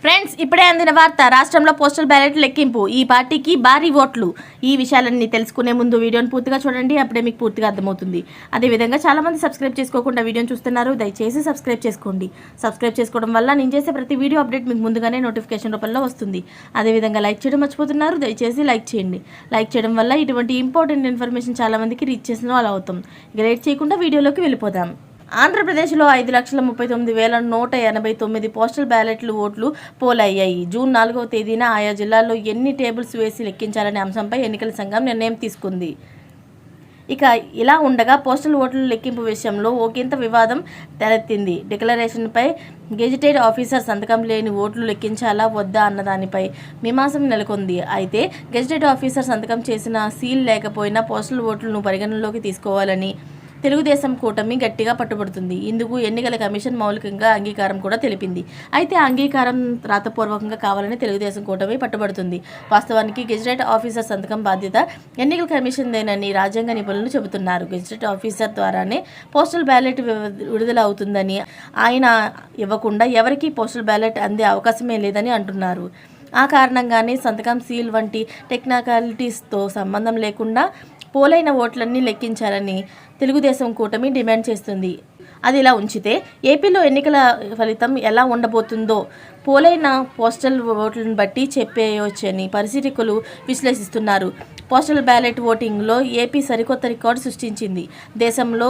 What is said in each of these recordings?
Friends, ఇప్పుడే అందిన వార్త. రాష్ట్రంలో పోస్టల్ బ్యాలెట్ లెక్కింపు. ఈ పార్టీకి భారీ ఓట్లు. ఈ విషయాలన్నీ తెలుసుకునే ముందు వీడియోని పూర్తిగా చూడండి. అప్పుడే మీకు పూర్తిగా అర్థమవుతుంది. అదేవిధంగా చాలామంది సబ్స్క్రైబ్ చేసుకోకుండా వీడియోని చూస్తున్నారు. దయచేసి సబ్స్క్రైబ్ చేసుకోండి. సబ్స్క్రైబ్ చేసుకోవడం వల్ల నేను చేసే ప్రతి వీడియో అప్డేట్ మీకు ముందుగానే నోటిఫికేషన్ రూపంలో వస్తుంది. అదేవిధంగా లైక్ చేయడం మర్చిపోతున్నారు. దయచేసి లైక్ చేయండి. లైక్ చేయడం వల్ల ఇటువంటి ఇంపార్టెంట్ ఇన్ఫర్మేషన్ చాలామందికి రీచ్ చేసిన వాళ్ళు అవుతాం. ఇక లేట్ చేయకుండా వీడియోలోకి వెళ్ళిపోదాం. ఆంధ్రప్రదేశ్లో 5,39,189 పోస్టల్ బ్యాలెట్లు ఓట్లు పోలయ్యాయి. జూన్ 4వ తేదీన ఆయా జిల్లాల్లో ఎన్ని టేబుల్స్ వేసి లెక్కించాలనే అంశంపై ఎన్నికల సంఘం నిర్ణయం తీసుకుంది. ఇక ఇలా ఉండగా పోస్టల్ ఓట్ల లెక్కింపు విషయంలో ఒకంత వివాదం తలెత్తింది. డిక్లరేషన్పై గెజిటెడ్ ఆఫీసర్ సంతకం లేని ఓట్లు లెక్కించాలా వద్దా అన్నదానిపై మీమాంస నెలకొంది. అయితే గెజిటెడ్ ఆఫీసర్ సంతకం చేసిన సీల్ లేకపోయినా పోస్టల్ ఓట్లను పరిగణనలోకి తీసుకోవాలని తెలుగుదేశం కూటమి గట్టిగా పట్టుబడుతుంది. ఇందుకు ఎన్నికల కమిషన్ మౌలికంగా అంగీకారం కూడా తెలిపింది. అయితే ఆ అంగీకారం రాతపూర్వకంగా కావాలని తెలుగుదేశం కూటమి పట్టుబడుతుంది. వాస్తవానికి గెజిటెడ్ ఆఫీసర్ సంతకం బాధ్యత ఎన్నికల కమిషన్దేనని రాజ్యాంగ నిపుణులు చెబుతున్నారు. గెజిటెడ్ ఆఫీసర్ ద్వారానే పోస్టల్ బ్యాలెట్ విడుదల అవుతుందని, ఆయన ఇవ్వకుండా ఎవరికీ పోస్టల్ బ్యాలెట్ అందే అవకాశమే లేదని అంటున్నారు. ఆ కారణంగానే సంతకం, సీల్ వంటి టెక్నికాలిటీస్తో సంబంధం లేకుండా పోలైన ఓట్లన్నీ లెక్కించాలని తెలుగుదేశం కూటమి డిమాండ్ చేస్తుంది. అది ఇలా ఉంచితే ఏపీలో ఎన్నికల ఫలితం ఎలా ఉండబోతుందో పోలైన పోస్టల్ ఓట్లను బట్టి చెప్పేయవచ్చని పరిశీలకులు విశ్లేషిస్తున్నారు. పోస్టల్ బ్యాలెట్ ఓటింగ్లో ఏపీ సరికొత్త రికార్డు సృష్టించింది. దేశంలో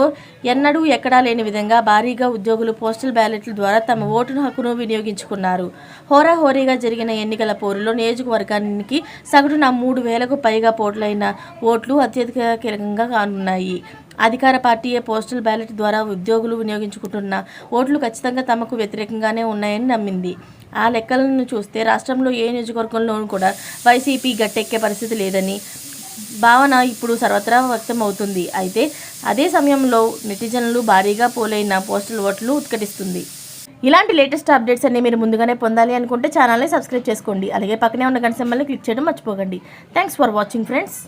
ఎన్నడూ ఎక్కడా లేని విధంగా భారీగా ఉద్యోగులు పోస్టల్ బ్యాలెట్ల ద్వారా తమ ఓటు హక్కును వినియోగించుకున్నారు. హోరాహోరీగా జరిగిన ఎన్నికల పోరులో నియోజకవర్గానికి సగటున 3,000కు పైగా పోలైన ఓట్లు అత్యధిక కీలకంగా కానున్నాయి. అధికార పార్టీయే పోస్టల్ బ్యాలెట్ ద్వారా ఉద్యోగులు వినియోగించుకుంటున్న ఓట్లు ఖచ్చితంగా తమకు వ్యతిరేకంగానే ఉన్నాయని నమ్మింది. ఆ లెక్కలను చూస్తే రాష్ట్రంలో ఏ నియోజకవర్గంలోనూ కూడా వైసీపీ గట్టెక్కే పరిస్థితి లేదని భావన ఇప్పుడు సర్వత్రా వ్యక్తం అవుతుంది. అయితే అదే సమయంలో నెటిజన్లు భారీగా పోలైన పోస్టల్ ఓట్లు ఉత్కటిస్తుంది. ఇలాంటి లేటెస్ట్ అప్డేట్స్ అన్ని మీరు ముందుగానే పొందాలి అనుకుంటే ఛానల్ని సబ్స్క్రైబ్ చేసుకోండి. అలాగే పక్కనే ఉన్న గంట సింబల్ని క్లిక్ చేయడం మర్చిపోకండి. Thanks for watching friends.